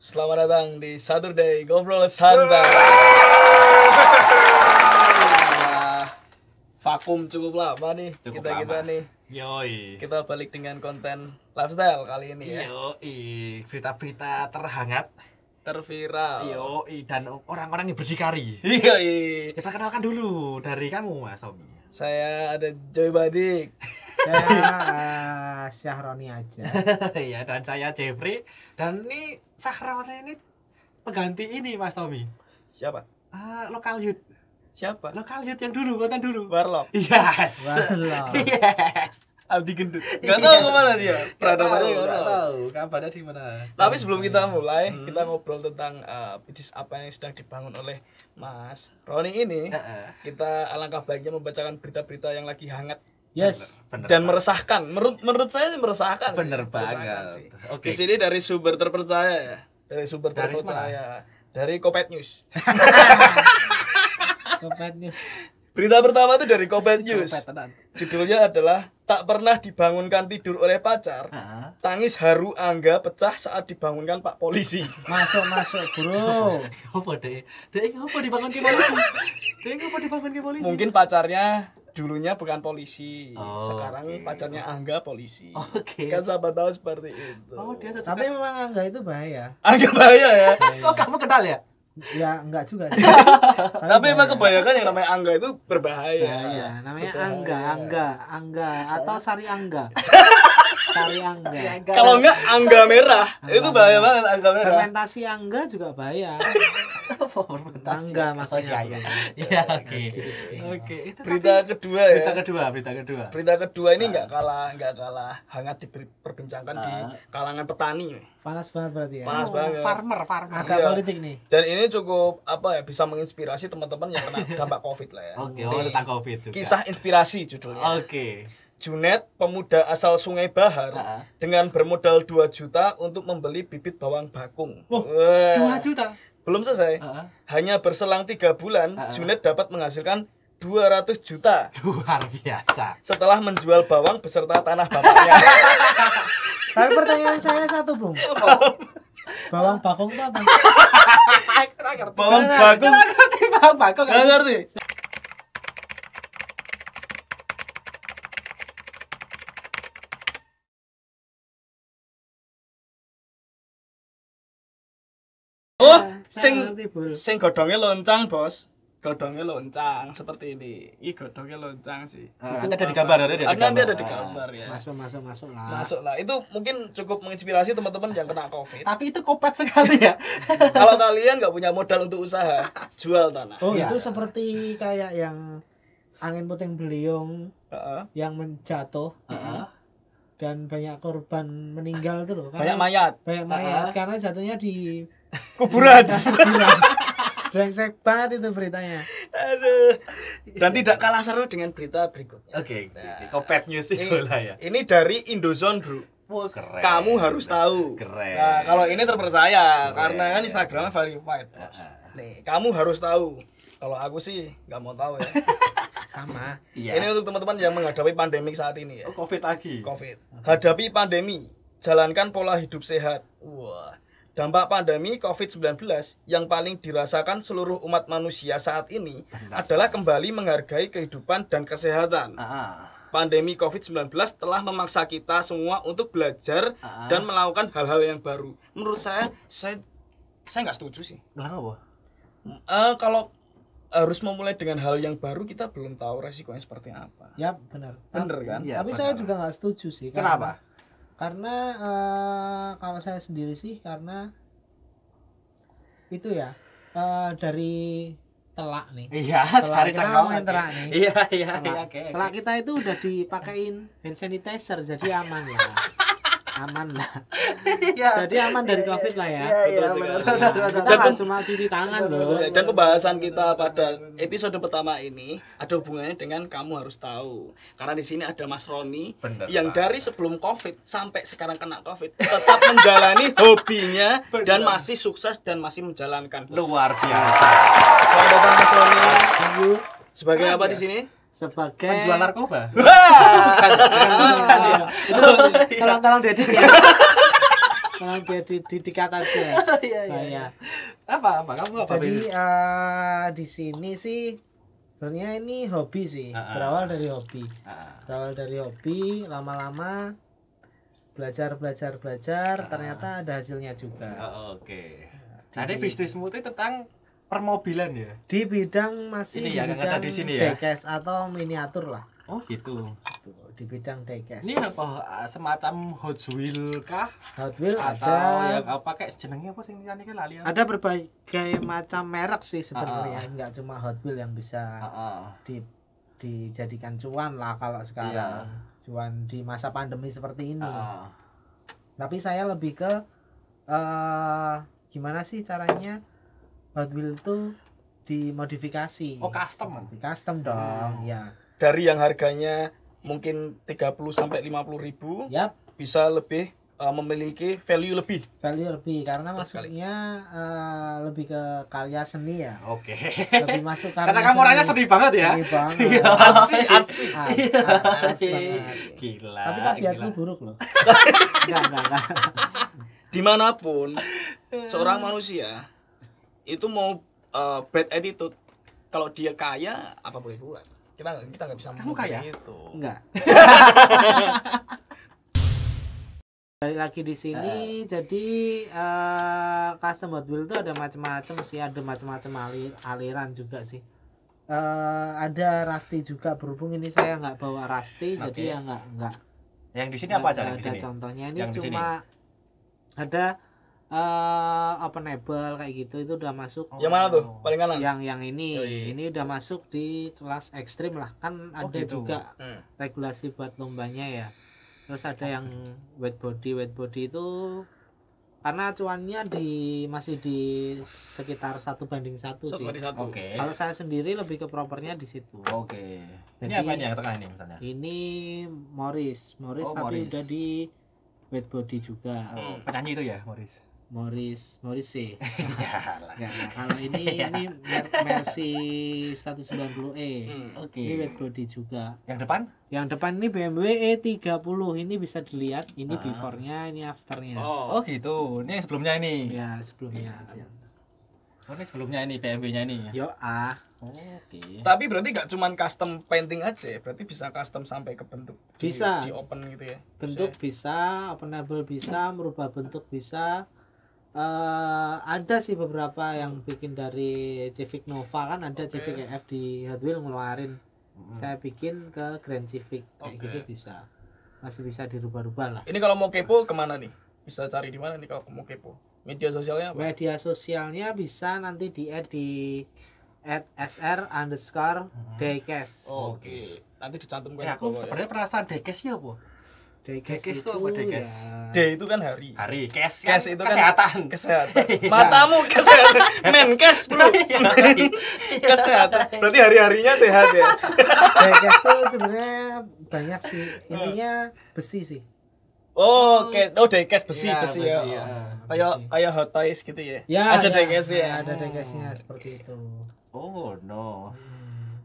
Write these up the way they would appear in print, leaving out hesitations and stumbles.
Selamat datang di Saturday Ngobrol Santai. Vakum cukup lama nih kita nih. Yoi. Kita balik dengan konten lifestyle kali ini ya. Yoi. Berita-berita terhangat, Terviral. yoi, dan orang-orang yang berdikari. Yoi. Kita kenalkan dulu dari kamu, Mas Tommy. Saya ada Joy Badik. Saya Syahroni aja. Ya, dan saya Jeffrey. Dan ini Sahroni ini pengganti ini, Mas Tommy. Siapa? Lokal youth. Siapa? Lokal youth yang dulu, konten dulu. Warlock. Yes. Warlock. Yes. Aldi Gendut. Gak tahu kemana dia. Peradabannya Nggak gak tahu. tahu. Kabarnya di mana? Tapi sebelum kita mulai, kita ngobrol tentang bisnis apa yang sedang dibangun oleh Mas Roni ini. Kita alangkah baiknya membacakan berita-berita yang lagi hangat. Yes. Bener, Dan meresahkan. Menurut saya sih meresahkan. Bener Meresahkan banget. sih. Oke. Di sini dari sumber terpercaya ya. Dari sumber Dari terpercaya. Dari Kopet News. Kopet News. Berita pertama itu dari Kopet News. Kopet, tenan. Judulnya adalah tak pernah dibangunkan tidur oleh pacar. Tangis haru Angga pecah saat dibangunkan Pak Polisi. Masuk bro. Apa deh? Dek ngapa dibangun ke polisi? Dek ngapa dibangun ke polisi? Mungkin pacarnya dulunya bukan polisi. Oh, Sekarang oke. pacarnya Angga polisi. Oke. Kan siapa tahu seperti itu. Oh, dia Tapi memang Angga itu bahaya. Angga bahaya ya. Kok kamu kenal ya? Ya enggak juga. Tapi emang kebanyakan yang namanya Angga itu berbahaya. Bahaya. Namanya Berbahaya. Angga atau Sari Angga. Sari Angga. Kalau enggak Angga merah, itu bahaya banget Angga merah. Fermentasi Angga juga bahaya. Angga maksudnya. Iya, oke. Sedikit. Oke, itu Berita kedua ya. berita kedua. Berita kedua ini enggak kalah hangat diperbincangkan di kalangan petani. Panas banget berarti ya. Panas banget. Farmer. Agak Iya. politik nih. Dan ini cukup bisa menginspirasi teman-teman yang kena dampak Covid lah ya. Oke, Nih, tentang Covid juga. Kisah inspirasi judulnya. Oke. Junet, pemuda asal Sungai Bahar, dengan bermodal 2 juta untuk membeli bibit bawang bakung. Wah, Wah, 2 juta. belum selesai. Hanya berselang 3 bulan, Junet dapat menghasilkan 200 juta Luar biasa. setelah menjual bawang beserta tanah bapaknya. Tapi pertanyaan saya satu, Bung. Bawang bakung itu apa? Bawang bakung, Ngerti bawang bakung? nggak ngerti. Oh, Saya ngerti, Bul. sing godhongnya loncang, Bos. Godhongnya loncang seperti ini. Ini godhongnya loncang sih. Nanti ada di gambar, Nanti ada di gambar ya. Masuk lah. Masuk lah. Itu mungkin cukup menginspirasi teman-teman yang kena Covid. Tapi itu kopet sekali ya. Kalau kalian nggak punya modal untuk usaha, jual tanah. Oh, Ya. itu seperti kayak yang angin puting beliung Heeh. yang menjatuh dan banyak korban meninggal tuh loh. Banyak mayat. Banyak mayat karena jatuhnya di Kuburan. brengsek banget itu beritanya. Aduh. Dan tidak kalah seru dengan berita berikutnya. Oke, kopet news itu lah ya. Ini dari Indozone, Bro. Wah, keren. Kamu harus tahu. Keren. Nah, kalau ini terpercaya Keren. karena kan Instagramnya verified, Bos. Nih, kamu harus tahu. Kalau aku sih nggak mau tahu ya. Sama. Iya. Ini untuk teman-teman yang menghadapi pandemik saat ini ya. Oh, Covid lagi. Covid. Hadapi pandemi, jalankan pola hidup sehat. Wah. Dampak pandemi COVID-19 yang paling dirasakan seluruh umat manusia saat ini adalah kembali menghargai kehidupan dan kesehatan. Pandemi COVID-19 telah memaksa kita semua untuk belajar dan melakukan hal-hal yang baru. Menurut saya nggak setuju sih. Kenapa? Kalau harus memulai dengan hal yang baru, kita belum tahu resikonya seperti apa. Ya, benar. Bener kan? Iya, Tapi benar. saya juga nggak setuju sih. Kenapa? Karena kalau saya sendiri sih karena itu ya dari telak nih. Iya, Telak, cari kita cangkang. ngomongin telak nih. Iya, Telak. oke. Telak kita itu udah dipakein hand sanitizer jadi aman lah. Aman lah. Jadi aman dari Covid lah ya. Iya, Betul benar. sekali. Kita nggak cuma cuci tangan loh. Dan pembahasan kita pada episode pertama ini ada hubungannya dengan kamu harus tahu. Karena di sini ada Mas Roni Bener, yang Pak. dari sebelum Covid sampai sekarang kena Covid tetap menjalani hobinya dan masih sukses dan masih menjalankan. Luar biasa. Selamat datang Mas Roni. Thank you. Sebagai apa di sini? Sebagai Penjual narkoba. Wah. Bukan ya. itu tolong dedit ya. Memang dia dikat aja. Iya. Apa? Kamu apa? Jadi di sini sih sebenarnya ini hobi sih. Berawal dari hobi. Lama-lama belajar, ternyata ada hasilnya juga. Oke. Jadi bisnismu itu tentang permobilan ya? Di bidang masih Ini di yang bidang ada di sini ya? diecast atau miniatur lah. Oh gitu. Di bidang diecast. Ini apa semacam Hot Wheels kah? Hot Wheels Atau ada. yang apa kayak jenengnya apa sih ini kan lali. Ada berbagai macam merek sih sebenarnya, nggak cuma Hot Wheels yang bisa dijadikan cuan lah kalau sekarang. Cuan di masa pandemi seperti ini. Tapi saya lebih ke gimana sih caranya Hot Wheels itu dimodifikasi. Oh, custom. Custom dong, ya. Dari yang harganya mungkin 30 sampai 50 ribu, Yap, bisa lebih memiliki value lebih. Karena masuknya lebih ke karya seni ya. Oke. Lebih masuk Karena kamu orangnya sedih banget ya. Sedih banget. Artsy. Arts banget. Gila. Tapi tabiatku buruk loh. Enggak. Dimanapun seorang manusia itu mau bad attitude, kalau dia kaya apa boleh buat. Kita nggak bisa Kamu kaya? itu. Enggak. Balik lagi di sini, jadi custom Hot Wheels itu ada macam-macam sih, ada macam-macam aliran juga sih. Ada Rusty juga, berhubung ini saya nggak bawa Rusty, jadi ya nggak. Yang di sini apa aja di sini? Contohnya ini Yang di cuma ada openable kayak gitu, itu udah masuk. Yang mana tuh? Paling kanan. Yang ini udah masuk di kelas ekstrim lah, kan ada gitu. juga regulasi buat lombanya ya. Terus ada yang wet body itu karena cuannya masih di sekitar 1:1 sih. Oke. Kalau saya sendiri lebih ke propernya di situ. Oke. Ini Jadi, apa ini yang tengah ini misalnya? Ini Morris tapi Morris. udah di wet body juga. Penyanyi itu ya, Morris sih. Iyalah. Ya, kalau ini Mercy 190e. Oke. Ini wet body juga. Yang depan? Yang depan ini BMW E30. Ini bisa dilihat, ini before-nya, ini after-nya. Oh gitu. Ini yang sebelumnya ini. Ya, sebelumnya. Oh, ini sebelumnya ini BMW-nya ini. Yo Oke. Tapi berarti gak cuman custom painting aja, berarti bisa custom sampai ke bentuk. Bisa. Di open gitu ya. Bentuk bisa, openable bisa, merubah bentuk bisa. Ada sih beberapa yang bikin dari Civic Nova, kan ada Civic EF di Hot Wheels ngeluarin. Saya bikin ke Grand Civic kayak gitu bisa. Masih bisa dirubah-rubah lah. Ini kalau mau kepo kemana nih? Bisa cari di mana nih kalau mau kepo? Media sosialnya apa? Media sosialnya bisa nanti di-add di @sr_diecast. Oke. Nanti dicantumkan. Aku sebenarnya penasaran dekesnya apa? Diecast Diecast itu apa, diecast? D itu kan hari. Cash Itu kan kesehatan. Matamu kesehatan. Menkes, Bro. Kesehatan. Berarti hari-harinya sehat ya. Diecast tuh sebenarnya banyak sih. Intinya besi sih. Diecast besi Iya, besi ya. ya. Kayak hot toys gitu ya. Ya, Ada diecast ya. Ada diecastnya seperti itu. Oh no.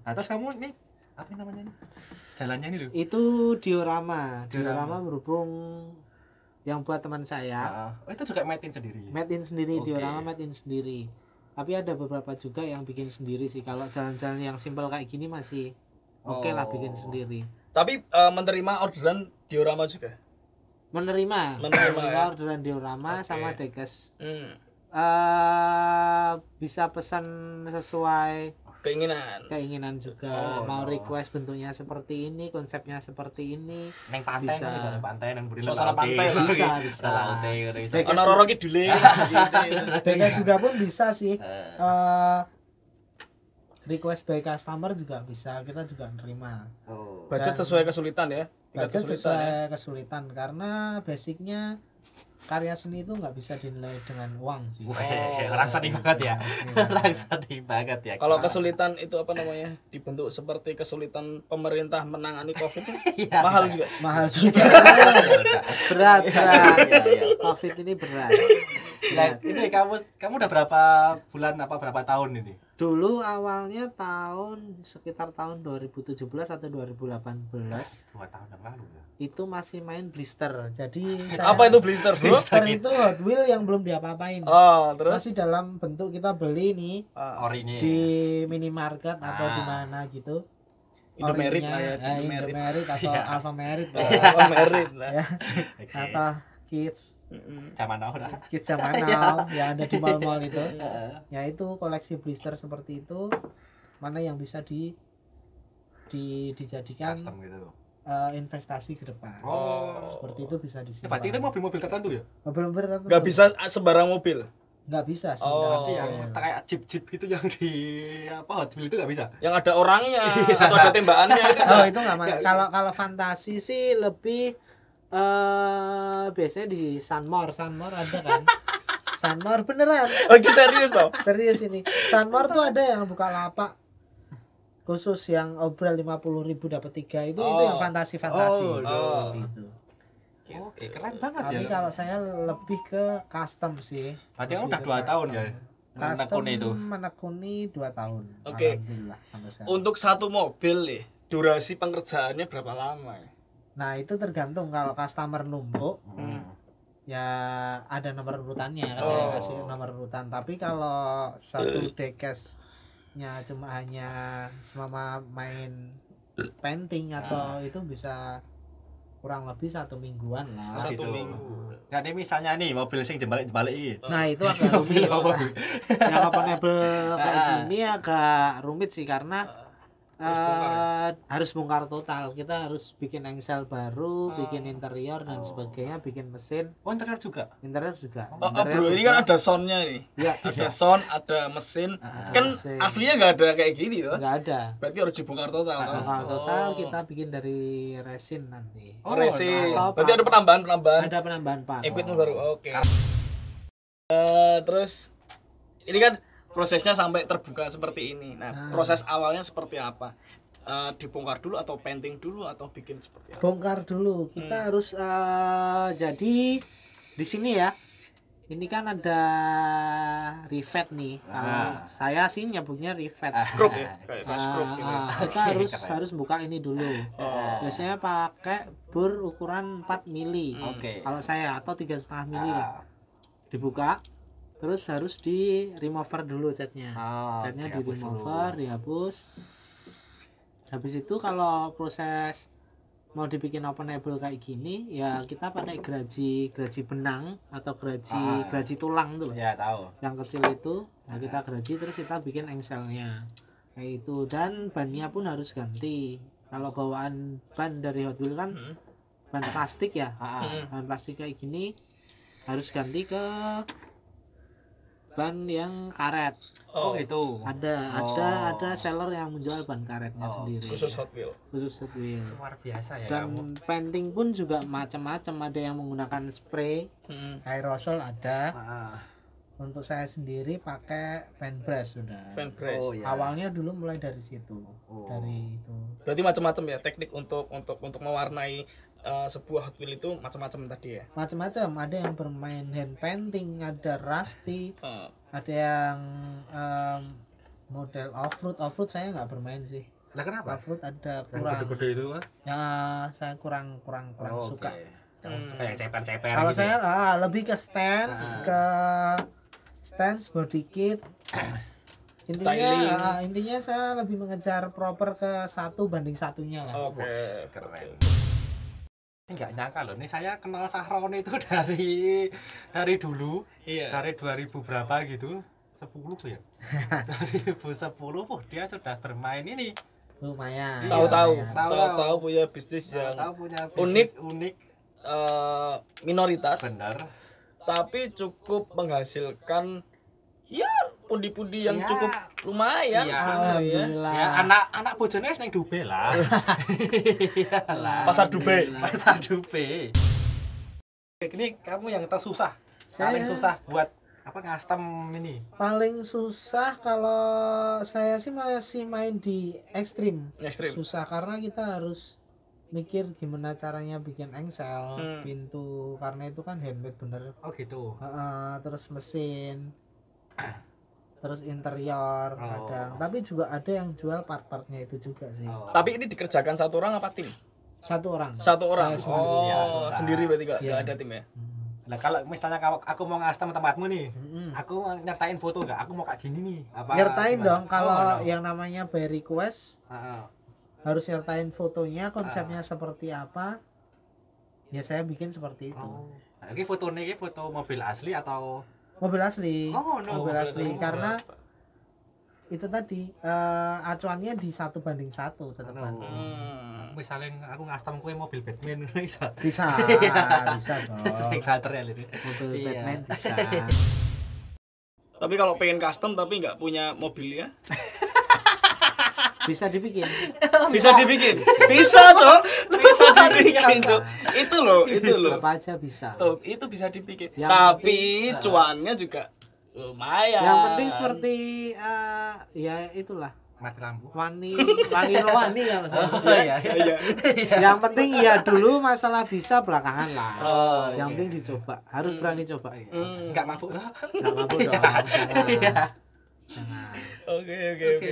Nah terus kamu nih apa namanya nih? Jalannya ini loh. Itu diorama berhubung yang buat teman saya. Oh itu juga made in sendiri. Made in sendiri, Oke. diorama made in sendiri. Tapi ada beberapa juga yang bikin sendiri sih. Kalau jalan-jalan yang simpel kayak gini masih oke lah bikin sendiri. Tapi menerima orderan diorama juga. Menerima ya? orderan diorama sama diecast. Bisa pesan sesuai keinginan juga. Mau request bentuknya seperti ini, konsepnya seperti ini. Neng pantai Bisa. kan misalnya pantai neng buri Suasana pantai lah. Bisa. Laute Diecast Ono roro kidule gitu ya. Diecast juga pun bisa sih. Request by customer juga bisa, kita juga nerima. Budget sesuai kesulitan ya. Budget Kesulitan sesuai ya. kesulitan karena basicnya karya seni itu nggak bisa dinilai dengan uang sih. Orang sedih banget ya. Orang sedih banget ya. Kalau kesulitan itu apa namanya? Dibentuk seperti kesulitan pemerintah menangani Covid mahal juga. Mahal juga. berat. Covid ini berat. Nah, ini kamu udah berapa bulan apa berapa tahun ini Dulu awalnya sekitar tahun 2017 atau 2018 2 tahun yang lalu ya. itu masih main blister. Jadi Apa itu blister, Bro? blister itu Hot Wheel yang belum diapa-apain. Oh, terus Masih dalam bentuk kita beli nih Ori ini. di minimarket atau di mana gitu. Indomaret Orinya, lah ya, Indomaret atau Iya. Alfamaret lah. Oh, merit lah. Ya, Oke. atau Kids Zaman now dah. zaman now yang ada di mall-mall itu. Ya itu koleksi blister seperti itu, mana yang bisa dijadikan Custom gitu. investasi ke depan. Oh. Seperti itu bisa Ya, disimpan. berarti itu mobil-mobil tertentu ya? mobil tertentu Nggak bisa sembarang mobil. nggak bisa sih. Oh. Berarti yang Iya. kayak jeep-jeep gitu yang di apa Hot Wheels itu nggak bisa? Yang ada orangnya atau ada tembakannya itu Oh bisa. itu nggak Nggak. kalau fantasi sih lebih biasanya di Sunmore ada kan. Sunmore beneran Oke, serius toh. serius ini. Sunmore tuh ada yang buka lapak khusus yang obral 50.000 dapat 3 itu Oh. yang fantasi Oh. seperti itu. Oke, keren banget ya. Tapi kalau saya lebih ke custom sih. Berarti kan Lebih udah ke 2 tahun custom. ya. Custom Menekuni itu. menekuni 2 tahun. Oke. Alhamdulillah sampai sekarang. Untuk satu mobil nih, durasi pengerjaannya berapa lama ya? Nah, itu tergantung kalau customer numpuk ya ada nomor urutannya saya Oh. kasih nomor urutan. Tapi kalau satu dekesnya cuma hanya semama main painting atau itu bisa kurang lebih 1 mingguan lah. Satu gitu. minggu. Nah, ini misalnya nih mobil sing jembalik ini. Nah, itu agak rumit. Yang openable kayak gini agak rumit sih karena harus bongkar total. Kita harus bikin engsel baru, bikin interior dan sebagainya, bikin mesin. Oh, interior juga. Interior juga. Oh, Interior bro, ini juga. kan ada soundnya nih. Ya, Ada sound, ada mesin. Kan mesin. aslinya nggak ada kayak gini tuh. nggak ada. Berarti harus dibongkar total. toh? Bongkar total kita bikin dari resin nanti. Oh, Resin. atau Berarti ada penambahan-penambahan. Ada penambahan part. Equipment baru. Oke. Terus ini kan prosesnya sampai terbuka seperti ini. Nah, proses awalnya seperti apa? Dibongkar dulu atau painting dulu atau bikin seperti apa? Bongkar dulu. Kita harus jadi di sini ya. Ini kan ada rivet nih. Kalau saya sih nyebutnya rivet. Screw ya, kayak screw gitu. Kita harus buka ini dulu. Biasanya pakai bor ukuran 4 mili. Oke. Kalau saya atau 3,5 mili lah. Dibuka, terus harus di remover dulu catnya. Catnya di dihapus dulu. remover, dihapus. Habis itu kalau proses mau dibikin openable kayak gini, ya kita pakai geraji benang atau geraji tulang tuh loh. Ya, tahu. Yang kecil itu, nah kita geraji terus kita bikin engselnya kayak itu, dan bannya pun harus ganti. Kalau bawaan ban dari Hot Wheels kan ban plastik ya, ban plastik kayak gini harus ganti ke ban yang karet. Oh, gitu. Ada seller yang menjual ban karetnya sendiri, Khusus Hot Wheel. khusus Hot Wheels. Luar biasa ya Dan kamu. painting pun juga macam-macam, ada yang menggunakan spray aerosol, ada. Untuk saya sendiri pakai paintbrush sudah. Paintbrush. Oh, iya. Awalnya dulu mulai dari situ. Dari itu. Berarti macam-macam ya teknik untuk mewarnai sebuah Hot Wheel itu macam-macam tadi ya. Macam-macam, ada yang bermain hand painting, ada rusty, Eh, ada yang model off-road. Off-road saya nggak bermain sih. Lah kenapa? Off-road ada Yang kurang. gede-gede itu kan? Ya saya kurang suka. Kayak ceper-ceper Kalau gitu. saya lebih ke stance, body kit. Styling. Intinya saya lebih mengejar proper ke 1:1 lah. Oke. Keren. Enggak nyangka loh, ini saya kenal Sahron itu dari dulu, Iya. dari 2000 berapa gitu, 10 tuh ya. 2010 dia sudah bermain ini. Lumayan. Tahu-tahu, lumayan. tahu-tahu punya bisnis yang Tahu punya unik. unik, minoritas, bener. tapi cukup menghasilkan ya pundi-pundi yang Ya. cukup lumayan Iya. sebenarnya. Alhamdulillah. Ya anak bojone wis ning Dubai lah. Iyalah. Pasar Dubai. Pasar Dubai. Ini kamu yang tersusah. Paling Saya- susah buat apa custom ini. Paling susah kalau saya sih masih main di ekstrim. Ekstrim. Susah karena kita harus mikir gimana caranya bikin engsel, Hmm. pintu, karena itu kan handmade bener. Oh gitu. Terus mesin, terus interior kadang. Tapi juga ada yang jual part-partnya itu juga sih. Tapi ini dikerjakan satu orang apa tim? Satu orang. Satu orang. Saya sendiri. Sendiri berarti nggak Iya. ada tim ya? Nah kalau misalnya aku mau ngasih tempatmu nih, aku mau nyertain foto nggak? Aku mau kayak gini nih. Apa? Nyertain gimana? dong kalau no. yang namanya by request Heeh. harus nyertain fotonya, konsepnya seperti apa. Ya saya bikin seperti itu. Nah, ini fotonya ini foto mobil asli atau Mobil asli. Oh, no. Mobil asli Mobil karena itu tadi acuannya di 1:1 tetap. misalnya aku ngastam kue mobil Batman bisa. Bisa dong. Naik baterai ini. Mobil Iya. Batman bisa. Tapi kalau pengen custom tapi nggak punya mobil ya? Bisa dibikin. Bisa dibikin. Bisa, Cok. Bisa dibikin, Cok. Itu loh. Apa aja bisa. Tuh, itu bisa dibikin. Yang Tapi cuannya juga lumayan. Yang penting seperti ya itulah Mati lampu. wani rohani ya Mas. Iya. Yang penting ya dulu masalah bisa belakangan lah. Yang iya. penting dicoba, harus berani coba. Enggak mabuk lah. Enggak mabuk dong. Jangan. Oke.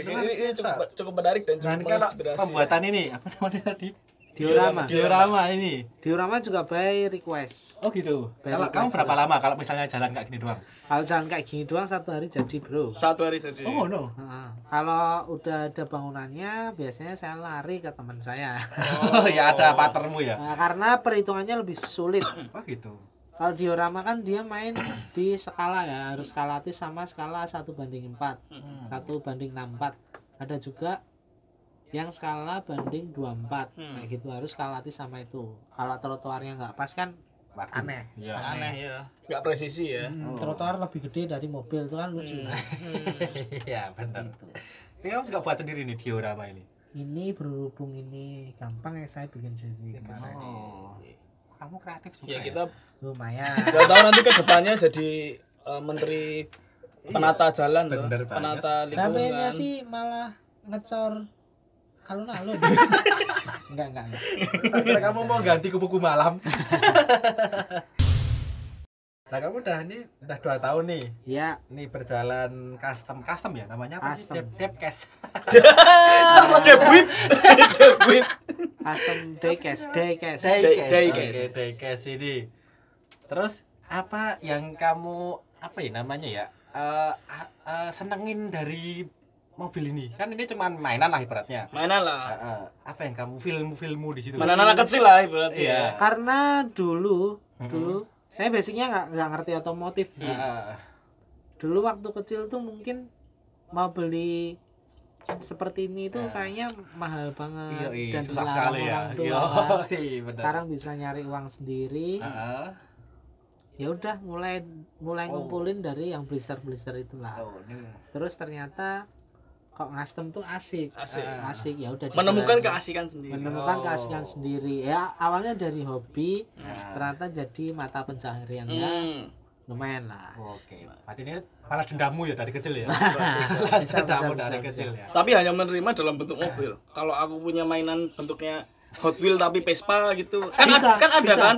luar Ini biasa. cukup menarik dan Nah, cukup ini kalau menginspirasi. pembuatan ini apa namanya tadi? Diorama. Diorama ini. Diorama juga by request. Oh gitu. By Kalau kamu request. berapa lama kalau misalnya jalan kayak gini doang? Kalau jalan kayak gini doang 1 hari jadi, Bro. Satu hari saja. Oh no. Heeh. Kalau udah ada bangunannya biasanya saya lari ke teman saya. Oh ya ada patermu ya. Nah, karena perhitungannya lebih sulit. Oh gitu. Kalau diorama kan dia main di skala ya, harus skalatif sama skala 1:4, 1:64. Ada juga yang skala banding 24. Kayak gitu harus skalatif sama itu. Kalau trotoarnya nggak pas kan Waduh. aneh. Iya. Aneh ya. Nggak presisi ya. Trotoar lebih gede dari mobil itu kan lucu. Iya benar. Gitu. Ini kamu juga buat sendiri nih diorama ini. Ini berhubung ini gampang ya saya bikin sendiri kemarin. Oh. Kamu kreatif juga. Ya kita Lumayan. nggak tahu nanti ke depannya jadi menteri penata jalan loh. Bener banget. Penata Saya pengennya lingkungan. sih malah ngecor alun-alun. enggak. Kira kamu mau ganti ke buku malam. Nah kamu udah 2 tahun nih. Ya, Ini berjalan custom ya namanya apa sih? Custom. Depkes. Debwip. custom diecast. Diecast. Diecast. Oke, diecast ini. Terus apa yang kamu apa ya namanya ya? Senengin dari mobil ini? Kan ini cuma mainan lah ibaratnya. Mana lah. Apa yang kamu filmu di situ? Mana anak kecil lah berarti Iya. ya. Karena dulu saya basicnya nggak ngerti otomotif sih. Dulu waktu kecil tuh mungkin mau beli seperti ini tuh kayaknya mahal banget dan susah dilarang sekali ya. orang tua. Iya, benar. Sekarang bisa nyari uang sendiri. Ya udah mulai ngumpulin dari yang blister itulah. Ini. Terus ternyata kok custom tuh asik. Asik ya udah Menemukan dijalanin. keasikan sendiri. Menemukan keasikan sendiri. Ya awalnya dari hobi, ternyata jadi mata pencahariannya. Lumayan lah. Oke. Berarti ini balas dendammu ya dari kecil ya. Balas dendammu dari kecil ya. Tapi hanya menerima dalam bentuk mobil. Kalau aku punya mainan bentuknya Hot Wheel tapi Vespa gitu. Kan Bisa, kan ada bisa. kan?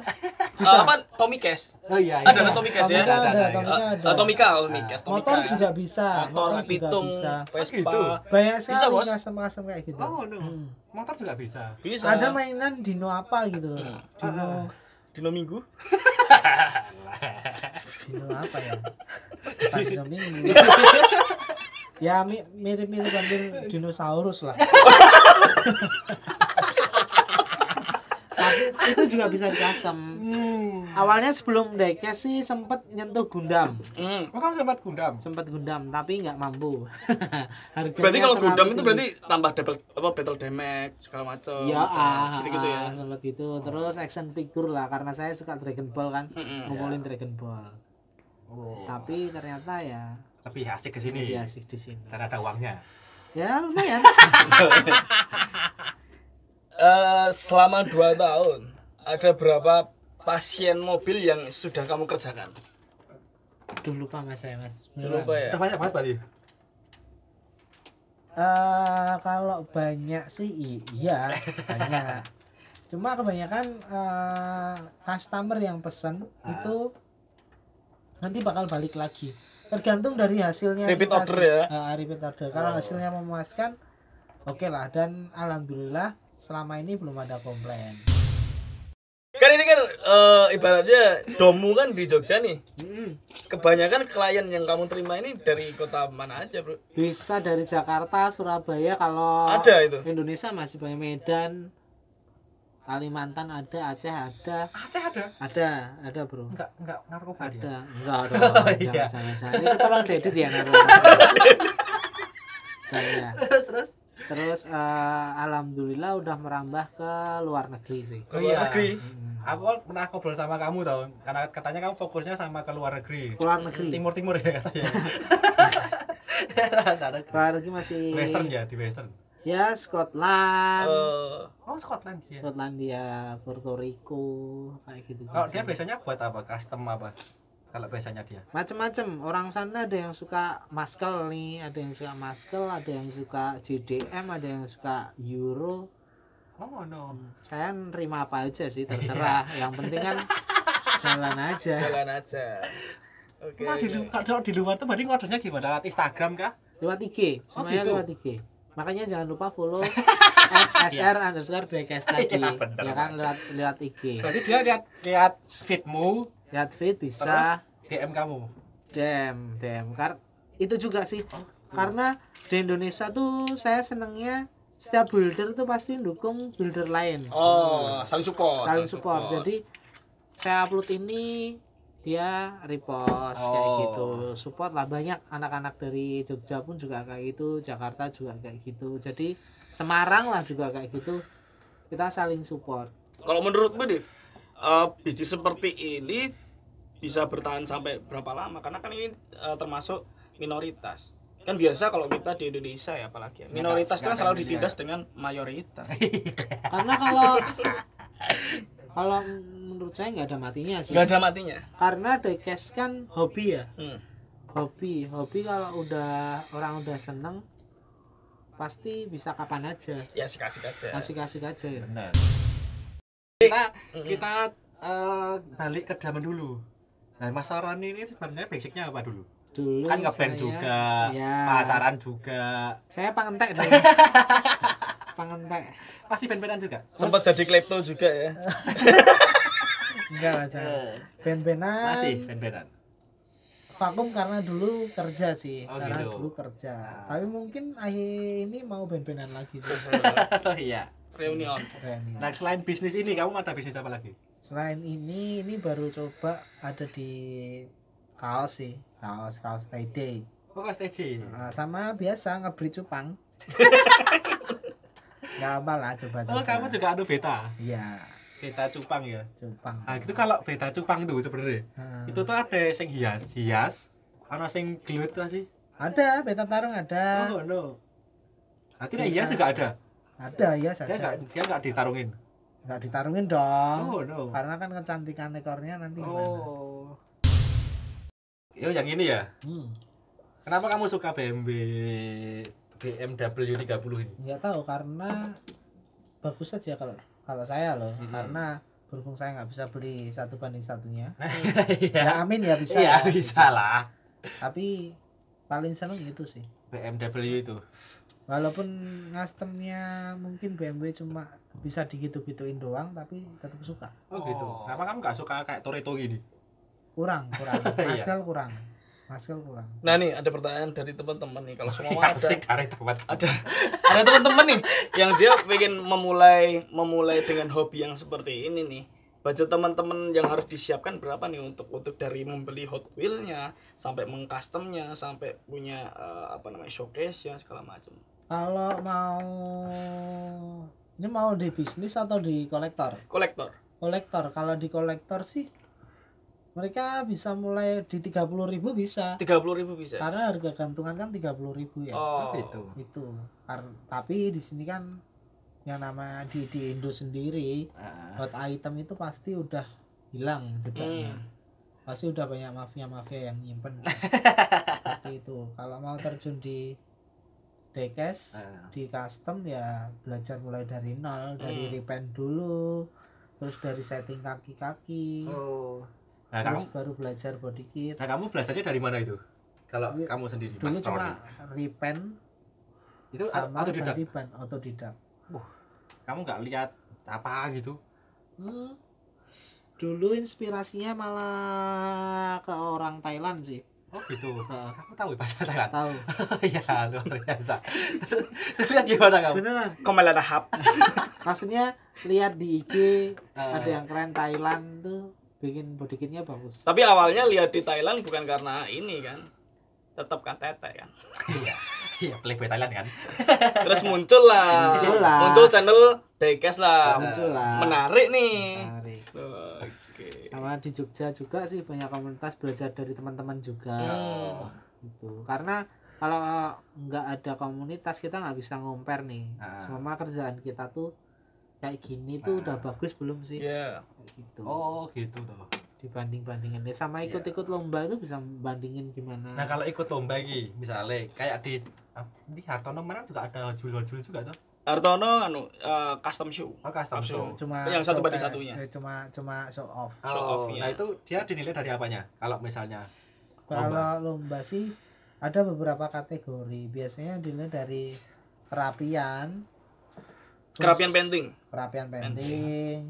Apa Tommy Cash? Oh iya. Ada Tommy Cash ya? Tomika ada, ya. Tomika ada. Tommy Cash, Motor juga bisa. Motor, juga pitung, bisa. Vespa. gitu? Banyak Bisa, sekali Bos. custom kayak gitu. Oh no. Motor juga bisa. Bisa. Ada mainan dino apa gitu loh. Dino Minggu. Dino apa ya? Bukan dino minggu. Ya mirip-mirip hampir dinosaurus lah. Tapi itu juga bisa di custom. Awalnya sebelum diecast sih sempet nyentuh Gundam. Oh kamu sempat Gundam? Sempet Gundam tapi nggak mampu. Harganya Berarti kalau terlalu Gundam itu tinggi. berarti tambah battle damage segala macam. Ya, gitu-gitu ya. sempet gitu. Terus action figure lah karena saya suka Dragon Ball kan, ngumpulin Dragon Ball. Oh. Tapi ternyata ya Tapi asik ke sini. lebih asik di sini. Dan ada uangnya. Ya lumayan. Selama 2 tahun ada berapa pasien mobil yang sudah kamu kerjakan? Duh lupa mas saya mas. Lupa ya. Udah banyak banget tadi. Kalau banyak sih iya banyak. Cuma kebanyakan customer yang pesen itu nanti bakal balik lagi. tergantung dari hasilnya Repeat kita order sih. ya? Repeat order. Kalau hasilnya memuaskan, oke lah. Dan alhamdulillah selama ini belum ada komplain. Kan ini kan ibaratnya domu kan di Jogja nih. Kebanyakan klien yang kamu terima ini dari kota mana aja, Bro? Bisa dari Jakarta, Surabaya, kalau Ada itu. Indonesia masih banyak, Medan, Kalimantan ada, Aceh ada. Aceh ada? Ada bro. Enggak narkoba dia. Ada. Enggak dong. Iya. Jangan. Itu tolong diedit ya naruh. Saya. Terus alhamdulillah udah merambah ke luar negeri sih. Oh iya. Negeri. Aku pernah ngobrol sama kamu tau, karena katanya kamu fokusnya sama ke luar negeri. Luar negeri. Timur ya katanya. Luar negeri masih Western ya, di Western. Ya, Scotland. Oh, Scotland ya. Skotlandia, Puerto Rico, kayak gitu. Kalau dia biasanya buat apa? Custom apa? Kalau biasanya dia. Macem-macem. Orang sana ada yang suka Muscle nih, ada yang suka Muscle, ada yang suka JDM, ada yang suka Euro. Oh no. Saya nerima apa aja sih, terserah. Yang penting kan jalan aja. Oke. Nah, kalau di luar tuh berarti ngordernya gimana? Lewat Instagram kah? Lewat IG, semuanya gitu? lewat IG. Makanya jangan lupa follow @sr_dekes tadi. Ya kan lewat IG. Berarti dia lihat feedmu, Lihat feed bisa. terus DM kamu. DM. Itu juga sih. Karena di Indonesia tuh saya senengnya setiap builder tuh pasti dukung builder lain. Oh, saling support. Jadi saya upload ini, dia repost kayak gitu. Support lah, banyak anak-anak dari Jogja pun juga kayak gitu, Jakarta juga kayak gitu. Jadi Semarang lah juga kayak gitu. Kita saling support. Kalau menurutmu nih, bisnis seperti ini bisa bertahan sampai berapa lama? Karena kan ini termasuk minoritas. Kan biasa kalau kita di Indonesia ya apalagi ya, minoritas itu kan selalu ditindas dengan mayoritas. Karena kalau menurut saya nggak ada matinya sih. Nggak ada matinya. Karena diecast kan hobi ya. Hmm. Hobi kalau orang udah seneng pasti bisa kapan aja. Ya sikasik aja. Kasih aja ya. Benar. Kita balik ke zaman dulu. Nah, Mas Saran ini sebenarnya basicnya apa dulu? Dulu Kan ngeband juga, ya, pacaran juga. saya pangentek dulu. Pangentek. Pasti band-bandan juga. Sempat jadi klepto juga ya. Enggak lah, band-bandan. Masih band-bandan. Vakum karena dulu kerja sih. Oh, karena gitu. dulu kerja. Tapi mungkin akhir ini mau band-bandan lagi sih. Oh iya. Reunion. Keren. Nah, selain bisnis ini kamu ada bisnis apa lagi? Selain ini baru coba ada di kaos sih. Kaos tie-dye. Oh, STD. Sama biasa ngebeli cupang. Nggak apa lah, coba. Oh, kamu juga adu beta. Iya, Beta cupang ya. cupang. Nah, itu kalau beta cupang tuh sebenarnya. Itu tuh ada sing hias, ana sing gelut tuh sih. Ada, beta tarung ada. Oh, no. Nanti nek hias juga ada. Ada, ya Dia ada. enggak ditarungin. Nggak ditarungin dong. Oh, no. Karena kan kecantikan ekornya nanti gimana. Oh. Yo, yang ini ya. Kenapa kamu suka BMW 30 ini? Nggak tahu, karena bagus saja kalau saya loh. Karena berhubung saya nggak bisa beli 1:1. Ya amin ya bisa. Iya, ya. bisa lah. Tapi paling seneng itu sih. BMW itu. Walaupun customnya mungkin BMW cuma bisa digitu-gituin doang, tapi tetap suka. Oh, gitu. Kenapa kamu nggak suka kayak Toretto gini? Kurang. Maskel kurang. Nah nih ada pertanyaan dari teman-teman nih, kalau semua ada Asik dari tempat. ada teman-teman nih yang dia pengen memulai dengan hobi yang seperti ini nih. Budget teman-teman yang harus disiapkan berapa nih untuk dari membeli Hot Wheel-nya sampai mengcustomnya sampai punya showcase ya segala macam. Kalau mau di bisnis atau di kolektor? Kolektor. Kalau di kolektor sih mereka bisa mulai di 30.000 bisa. 30.000 bisa. Karena harga gantungan kan 30.000 ya. Oh, gitu. Itu. Tapi di sini kan yang nama di Indo sendiri hot item itu pasti udah hilang jejaknya. Pasti udah banyak mafia yang nyimpen. Seperti itu. Kalau mau terjun di diecast, di custom ya belajar mulai dari nol, dari repaint dulu, terus dari setting kaki-kaki. Oh. Nah, Terus baru belajar body kit. kamu belajarnya dari mana itu? Kalau kamu sendiri Dulu Mas cuma Roni. repaint Itu sama otodidak. ganti ban otodidak. Kamu nggak lihat apa gitu? Dulu inspirasinya malah ke orang Thailand sih. Oh gitu. Heeh. Kamu tahu ya bahasa Thailand? Tahu. Ya luar biasa. Lihat gimana kamu? Beneran. Komelana hap. Maksudnya lihat di IG ada yang keren Thailand tuh bikin body kitnya bagus. Tapi awalnya lihat di Thailand bukan karena ini kan. Tetap kan tete kan. Iya. Iya, playboy Thailand kan. Terus muncul lah. Muncul channel Dekes lah. Muncul lah. Menarik nih. Menarik. Oke. Sama di Jogja juga sih banyak komunitas, belajar dari teman-teman juga. Gitu. Karena kalau nggak ada komunitas kita nggak bisa compare nih. Semua kerjaan kita tuh kayak gini tuh udah bagus belum sih? Iya. Kayak gitu. Oh, gitu tuh. Dibanding-bandingin sama ikut-ikut lomba itu bisa bandingin gimana. Nah, kalau ikut lomba iki, misalnya kayak di Hartono mana juga ada jual-jual juga tuh. Hartono custom show. Oh, custom show. Cuma Yang satu banding showcase, satunya. cuma show off. Show off, Nah ya. itu dia dinilai dari apanya? Kalau misalnya Kalau lomba sih ada beberapa kategori. Biasanya dinilai dari kerapian, Kerapian painting. kerapian painting,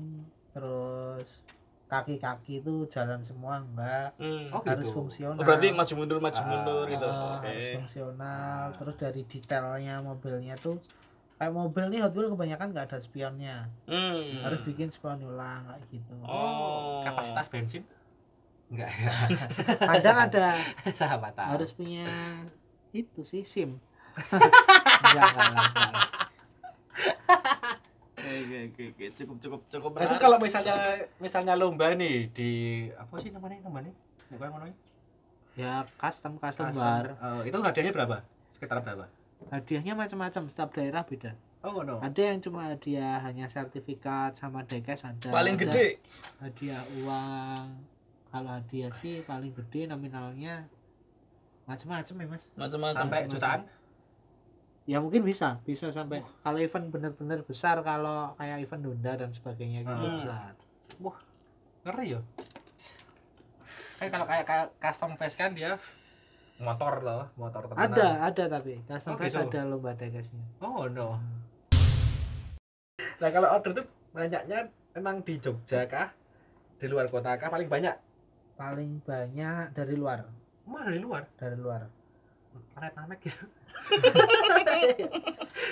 terus kaki-kaki itu jalan semua enggak, Oh, harus gitu. fungsional. Oh, berarti maju mundur gitu. Harus fungsional. Terus dari detailnya mobilnya tuh kayak mobil nih Hot Wheels kebanyakan nggak ada spionnya, harus bikin spion ulang kayak gitu. Oh. kapasitas bensin? Enggak ya. Kadang ada Sahabat tahu. harus punya itu sih SIM. Enggak. Oke. Cukup. Nah, itu kalau misalnya lomba nih di apa sih namanya? Nek koyo ngono iki. Ya custom Custom. bar. Itu hadiahnya berapa? Sekitar berapa? Hadiahnya macam-macam, setiap daerah beda. Oh, ngono. Ada yang cuma hadiah hanya sertifikat sama dekes ada. Paling ada gede hadiah uang. Kalau hadiah sih paling gede nominalnya macam-macam ya Mas. macam-macam. Sampai jutaan? Ya mungkin bisa sampai kalau event benar-benar besar, kalau kayak event Donda dan sebagainya gitu besar. Ngeri ya. Kalau kayak custom face kan dia motor temenan. Ada tapi custom fest gitu. ada lomba dekesnya. Oh no. Nah kalau order tuh banyaknya memang di Jogja kah? Di luar kota kah paling banyak? Paling banyak dari luar. Dari luar? Dari luar. Planet Namek gitu.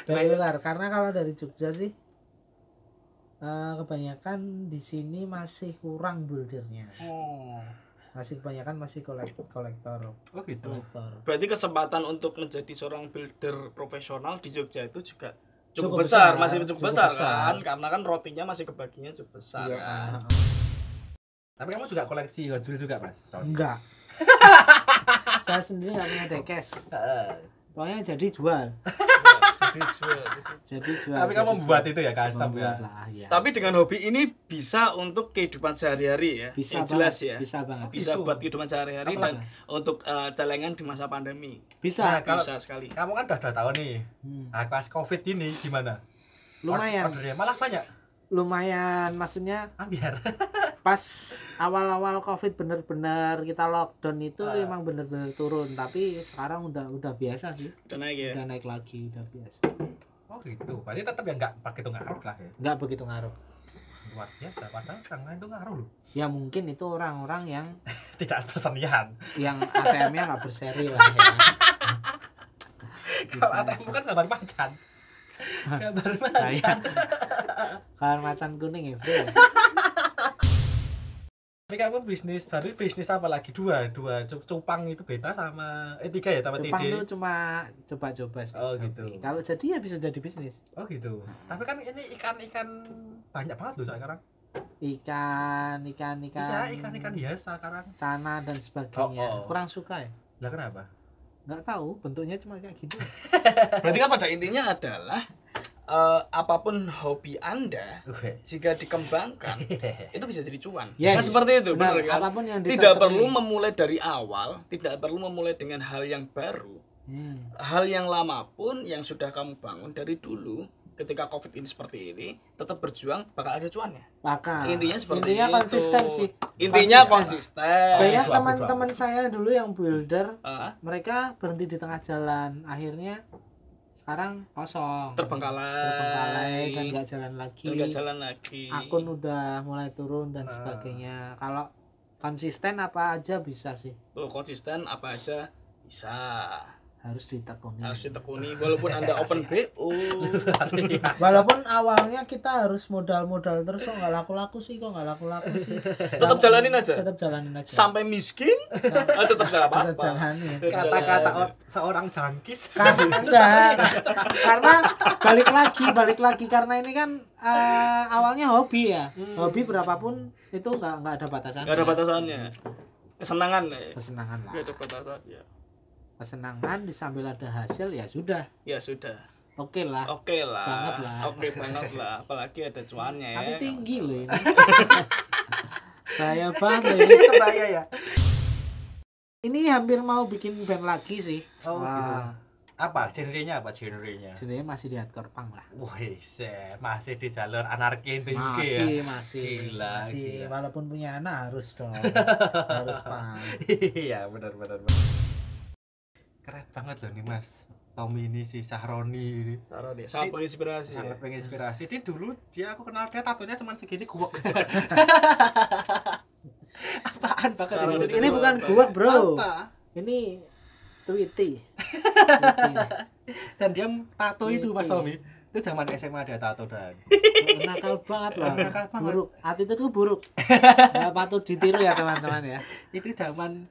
Dari luar karena kalau dari Jogja sih kebanyakan di sini masih kurang buildernya. Kebanyakan masih kolektor. Oh gitu. Berarti kesempatan untuk menjadi seorang builder profesional di Jogja itu juga Cukup besar, besar, masih cukup cukup besar besar. kan, karena kan rotinya masih kebaginya cukup besar Iya, kan. Tapi kamu juga koleksi Hot Wheels juga Mas? Enggak. Saya sendiri nggak punya dekes. Pokoknya jadi jual. Jadi jual. Tapi kamu membuat itu ya custom membuat ya? lah, ya. Tapi dengan hobi ini bisa untuk kehidupan sehari-hari ya. Bisa yang jelas banget, ya. Bisa banget. Bisa Gitu. buat kehidupan sehari-hari Apa? dan untuk celengan di masa pandemi. Bisa. Nah, kalau Bisa sekali. kamu kan udah tahu nih, Hmm. pas Covid ini gimana? Lumayan. Ordernya malah banyak. Lumayan, maksudnya Biar. pas awal-awal Covid bener-bener kita lockdown itu emang bener-bener turun, tapi sekarang udah biasa sih. Udah naik ya. Udah naik lagi, udah biasa. Oh gitu. Berarti tetap ya nggak pakai itu ngaruh lah ya. Nggak begitu ngaruh. Luar biasa. Padahal orang lain itu ngaruh loh. Ya mungkin itu orang-orang Tidak persenian. yang ATM-nya nggak berseri lah ya. Kalau ATM kan gambar macan. Gambar macan. Kayak kawan macan kuning ya, bro. Tapi kamu bisnis apa lagi? Dua cupang itu beta sama tiga ya sama Jepang TD. tuh cuma coba-coba sih. Oh gitu. Kalau jadi ya bisa jadi bisnis. Oh gitu. Tapi kan ini ikan banyak banget loh sekarang. Ikan Iya, ikan biasa sekarang. cana dan sebagainya. Oh. Kurang suka ya? Lah kenapa? Nggak tahu, bentuknya cuma kayak gitu. Berarti kan pada intinya adalah apapun hobi Anda jika dikembangkan itu bisa jadi cuan. Yes. Kan seperti itu, Benar, benar kan? apapun yang Tidak ditekuni. perlu memulai dari awal, tidak perlu memulai dengan hal yang baru. Hal yang lama pun yang sudah kamu bangun dari dulu ketika Covid ini seperti ini tetap berjuang bakal ada cuannya. Maka Intinya seperti intinya itu. konsisten sih. Intinya konsisten. Banyak Dua, teman-teman saya dulu yang builder, Ah, mereka berhenti di tengah jalan, akhirnya sekarang kosong, terbengkalai dan nggak jalan lagi. dan nggak jalan lagi. Akun udah mulai turun dan sebagainya. Kalau konsisten apa aja bisa sih, Tuh konsisten apa aja bisa. harus ditekuni. Harus ditekuni walaupun Anda open BO. Walaupun awalnya kita harus modal-modal terus, kok nggak laku-laku sih, Tetap jalanin aja. Tetap jalanin aja. Sampai miskin tetap enggak Tetap apa-apa. jalanin. Kata-kata seorang jangkis. Enggak. Karena balik lagi karena ini kan awalnya hobi ya. Hobi berapapun itu nggak ada batasan. Enggak ada batasannya. Kesenangan ya. Kesenangan lah. Enggak ada batasannya. Kesenangan disambil ada hasil ya sudah. Ya sudah. Oke lah. Oke lah. Banget lah. Oke banget lah. Apalagi ada cuannya ya. Tapi tinggi loh ini. Saya banget ini. Saya ya. Ini hampir mau bikin band lagi sih. Oh, Wah. gitu. Apa genrenya? Jadi masih di hardcore punk lah. Wih, masih di jalur anarki tinggi ya. Masih. Gila, Masih. gila. Walaupun punya anak harus dong. Harus punk. Iya, benar. Keren banget loh nih Mas. Tommy ini si Sahroni ini. Taruh dia. Sangat menginspirasi. Sangat menginspirasi. Dia dulu aku kenal dia tatonya cuma segini guwek. Apaan banget Sekarang ini? udah Ini tua, bukan Pak. gua, bro. Apa? Ini Tweety. Dan dia tato itu Mas Tweety. Tommy. Itu zaman SMA dia tato dan Nakal banget loh. Nakal banget. Buruk. Attitude tuh buruk. Nggak patut ditiru ya teman-teman ya. itu zaman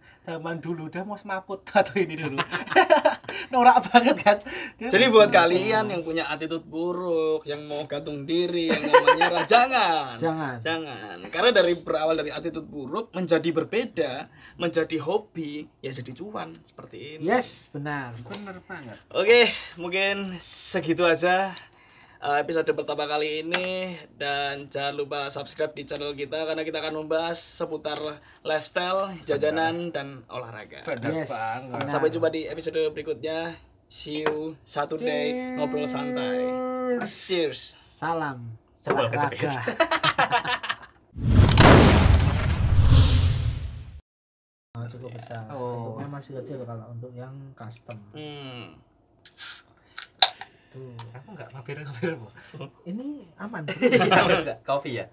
dulu dia mau semaput tato ini dulu. Norak banget kan. Dia Jadi mau buat semaput. kalian yang punya attitude buruk, yang mau gantung diri, yang namanya jangan. Jangan. Karena berawal dari attitude buruk menjadi berbeda, menjadi hobi, ya jadi cuan seperti ini. Yes, benar. Bener banget. Oke, mungkin segitu aja episode pertama kali ini, dan jangan lupa subscribe di channel kita karena kita akan membahas seputar lifestyle, jajanan, dan olahraga. Bener Yes, banget. benar. Sampai jumpa di episode berikutnya. See you Saturday ngobrol santai. Cheers. Salam. Sebel olahraga. kejepit. Oh, cukup besar. Oh. Bentuknya masih kecil kalau untuk yang custom. Aku enggak mampir-mampir. Ini aman. Kopi ya.